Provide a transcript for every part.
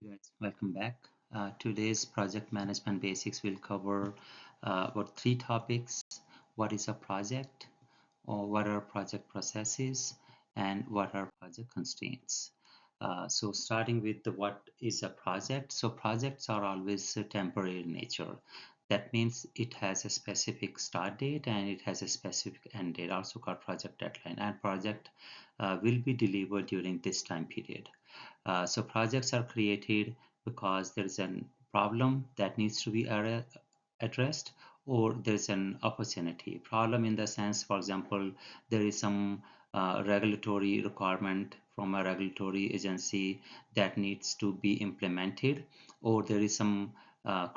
Guys, welcome back. Today's project management basics will cover about three topics. What is a project, or what are project processes, and what are project constraints. So starting with what is a project. So projects are always temporary in nature. That means it has a specific start date and it has a specific end date, also called project deadline. And project will be delivered during this time period. So projects are created because there is a problem that needs to be addressed, or there's an opportunity. Problem in the sense, for example, there is some regulatory requirement from a regulatory agency that needs to be implemented, or there is some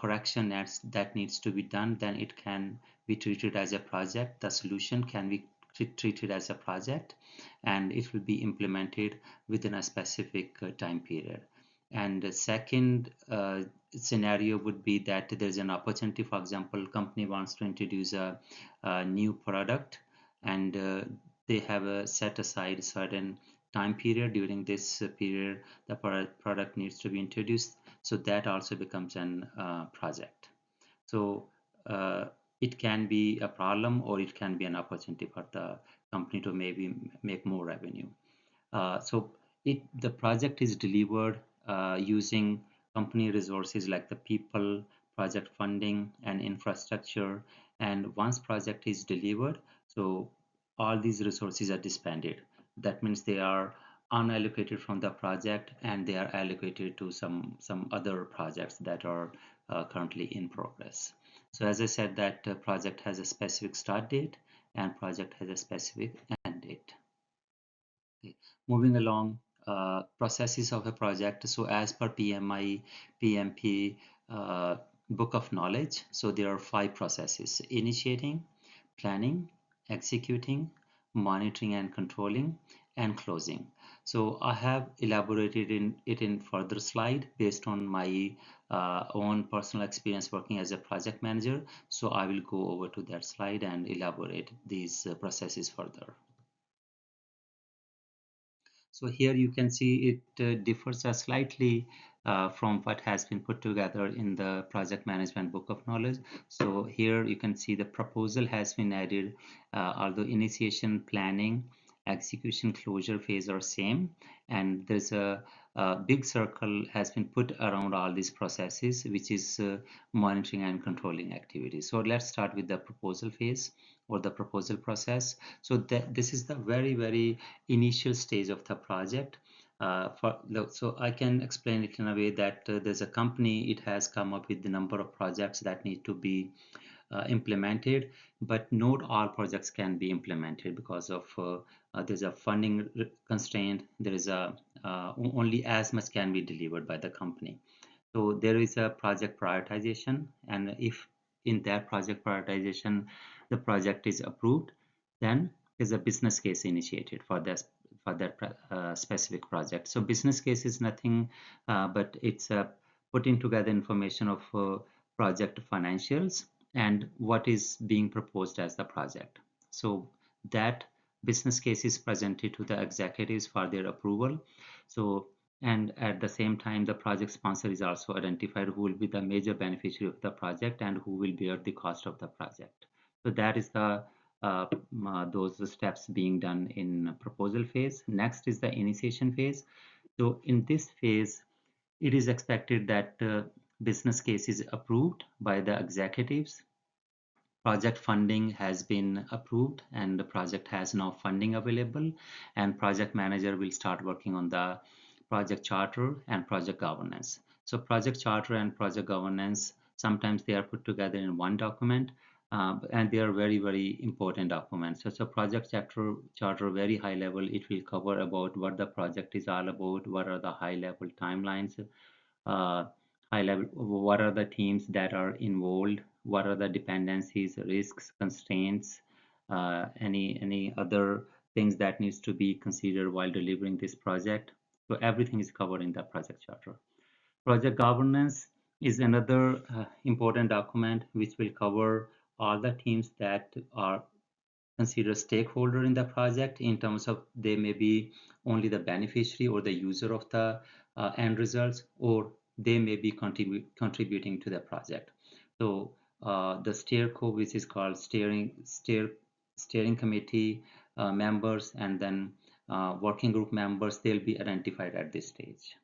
correction that needs to be done, then it can be treated as a project. The solution can be treated as a project, and it will be implemented within a specific time period. And the second scenario would be that there's an opportunity. For example, company wants to introduce a new product, and they have a set aside certain time period. During this period, the product needs to be introduced, so that also becomes an project. So uh, it can be a problem, or it can be an opportunity for the company to maybe make more revenue. So the project is delivered using company resources like the people, project funding, and infrastructure. And once project is delivered, so all these resources are disbanded. That means they are unallocated from the project, and they are allocated to some other projects that are currently in progress. So as I said, that project has a specific start date and project has a specific end date. Okay. Moving along, processes of a project. So as per PMI, PMP, book of knowledge, so there are five processes: initiating, planning, executing, monitoring and controlling, and closing. So I have elaborated in further slide based on my own personal experience working as a project manager. So I will go over to that slide and elaborate these processes further. So here you can see it differs slightly from what has been put together in the project management book of knowledge. So here you can see the proposal has been added, although initiation, planning, execution, closure phase are same, and there's a big circle has been put around all these processes, which is monitoring and controlling activities. So let's start with the proposal phase, or the proposal process. So this is the very initial stage of the project. So I can explain it in a way that there's a company, it has come up with the number of projects that need to be implemented, but not all projects can be implemented because of there's a funding constraint. There is a only as much can be delivered by the company. So there is a project prioritization, and if in that project prioritization the project is approved, then there's a business case initiated for this for that specific project. So business case is nothing but it's putting together information of project financials and what is being proposed as the project. So that business case is presented to the executives for their approval. So, and at the same time, the project sponsor is also identified, who will be the major beneficiary of the project and who will bear the cost of the project. So that is the those steps being done in proposal phase. Next is the initiation phase. So in this phase, it is expected that business case is approved by the executives. Project funding has been approved and the project has now funding available, and project manager will start working on the project charter and project governance. So project charter and project governance, sometimes they are put together in one document, and they are very important documents. So project charter, very high level, it will cover about what the project is all about, what are the high level timelines, uh, high level, what are the teams that are involved, what are the dependencies, risks, constraints, any other things that needs to be considered while delivering this project. So everything is covered in the project charter. Project governance is another important document which will cover all the teams that are considered stakeholder in the project, in terms of they may be only the beneficiary or the user of the end results, or they may be contributing to the project. So the steerco, which is called steering committee members, and then working group members, they'll be identified at this stage.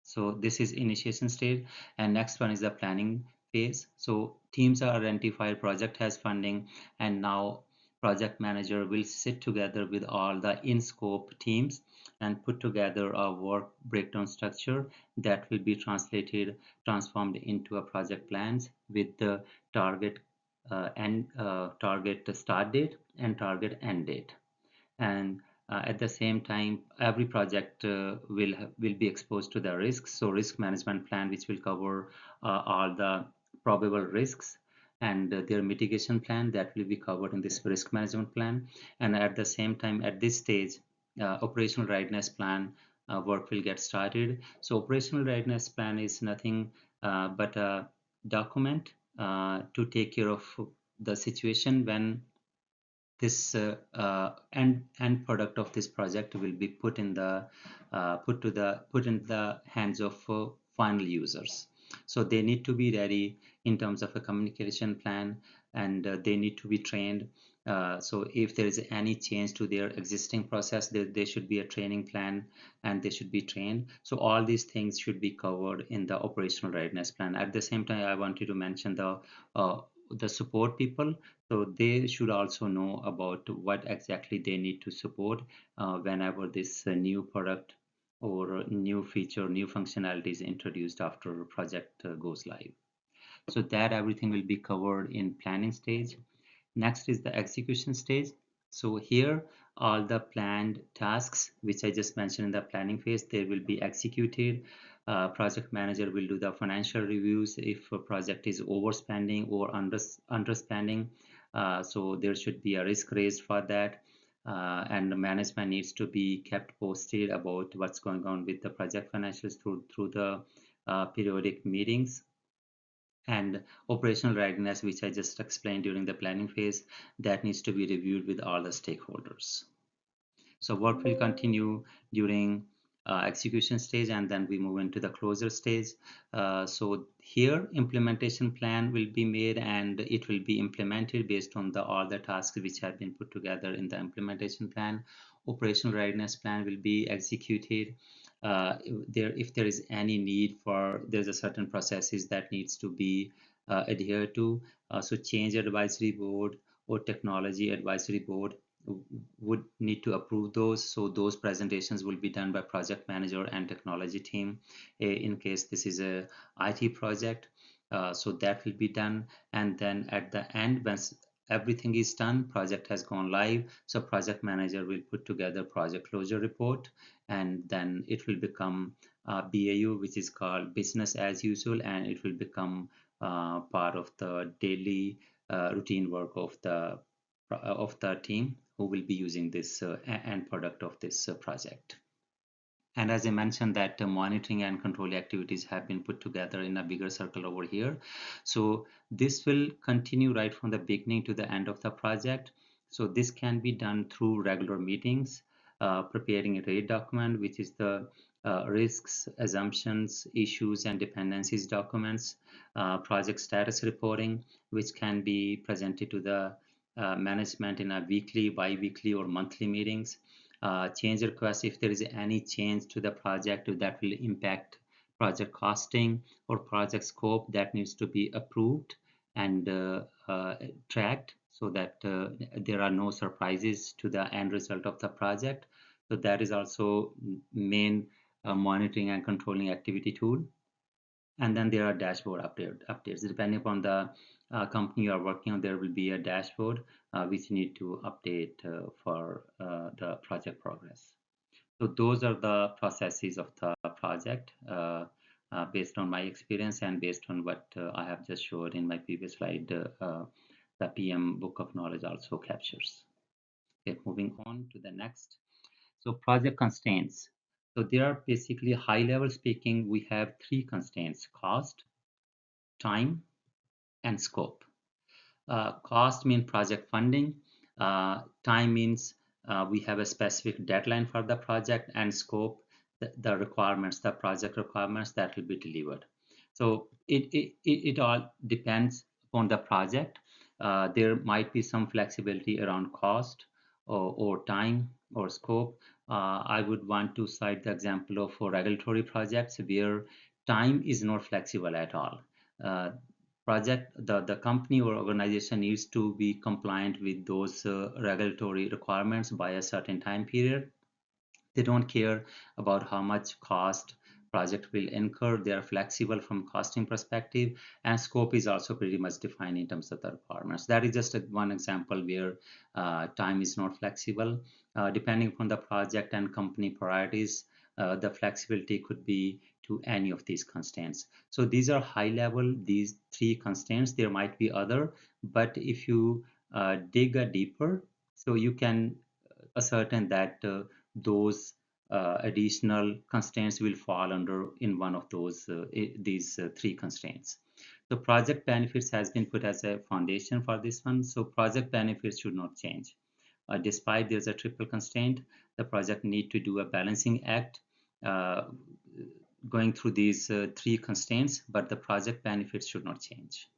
So this is initiation stage, and next one is the planning phase. So teams are identified, project has funding, and now project manager will sit together with all the in-scope teams and put together a work breakdown structure that will be transformed into a project plans with the target and target start date and target end date. And at the same time, every project will be exposed to the risks. So risk management plan, which will cover all the probable risks, and their mitigation plan that will be covered in this risk management plan. And at the same time, at this stage, operational readiness plan work will get started. So operational readiness plan is nothing but a document to take care of the situation when this end product of this project will be put in the put in the hands of final users. So they need to be ready in terms of a communication plan, and they need to be trained. So if there is any change to their existing process, there should be a training plan, and they should be trained. So all these things should be covered in the operational readiness plan. At the same time, I wanted to mention the support people. So they should also know about what exactly they need to support whenever this new product or new feature, new functionality is introduced after a project goes live. So that everything will be covered in planning stage. Next is the execution stage. So here, all the planned tasks, which I just mentioned in the planning phase, they will be executed. Project manager will do the financial reviews if a project is overspending or underspending. So there should be a risk raised for that. And the management needs to be kept posted about what's going on with the project financials through the periodic meetings. And operational readiness, which I just explained during the planning phase, that needs to be reviewed with all the stakeholders. So work will continue during execution stage, and then we move into the closure stage. So here implementation plan will be made, and it will be implemented based on all the tasks which have been put together in the implementation plan. Operational readiness plan will be executed. If there is any need for, there's a certain processes that needs to be adhered to. So change advisory board or technology advisory board would need to approve those. So those presentations will be done by project manager and technology team. In case this is a IT project, so that will be done. And then at the end, once everything is done, project has gone live, so project manager will put together project closure report, and then it will become BAU, which is called business as usual, and it will become part of the daily routine work of the team who will be using this end product of this project. And as I mentioned, that monitoring and control activities have been put together in a bigger circle over here. So this will continue right from the beginning to the end of the project. So this can be done through regular meetings, preparing a RAID document, which is the risks, assumptions, issues, and dependencies documents, project status reporting, which can be presented to the management in a weekly, bi-weekly, or monthly meetings. Change request, if there is any change to the project that will impact project costing or project scope, that needs to be approved and tracked so that there are no surprises to the end result of the project. So that is also main monitoring and controlling activity tool. And then there are dashboard updates. Depending upon the company you are working on, there will be a dashboard which you need to update for the project progress. So those are the processes of the project based on my experience and based on what I have just showed in my previous slide. The PM Book of Knowledge also captures. Okay, moving on to the next. So project constraints. So there are basically high level speaking, we have three constraints: cost, time, and scope. Cost means project funding. Time means we have a specific deadline for the project, and scope the requirements, the project requirements that will be delivered. So it all depends on the project. There might be some flexibility around cost or time or scope. I would want to cite the example of regulatory projects where time is not flexible at all. Uh, the company or organization needs to be compliant with those regulatory requirements by a certain time period. They don't care about how much cost project will incur. They are flexible from costing perspective, and scope is also pretty much defined in terms of the requirements. That is just one example where time is not flexible. Depending upon the project and company priorities, the flexibility could be to any of these constraints. So these are high level, these three constraints. There might be other, but if you dig a deeper, so you can ascertain that those additional constraints will fall under in one of those these three constraints. So project benefits has been put as a foundation for this one. So project benefits should not change. Despite there's a triple constraint, the project need to do a balancing act uh, going through these three constraints, but the project benefits should not change.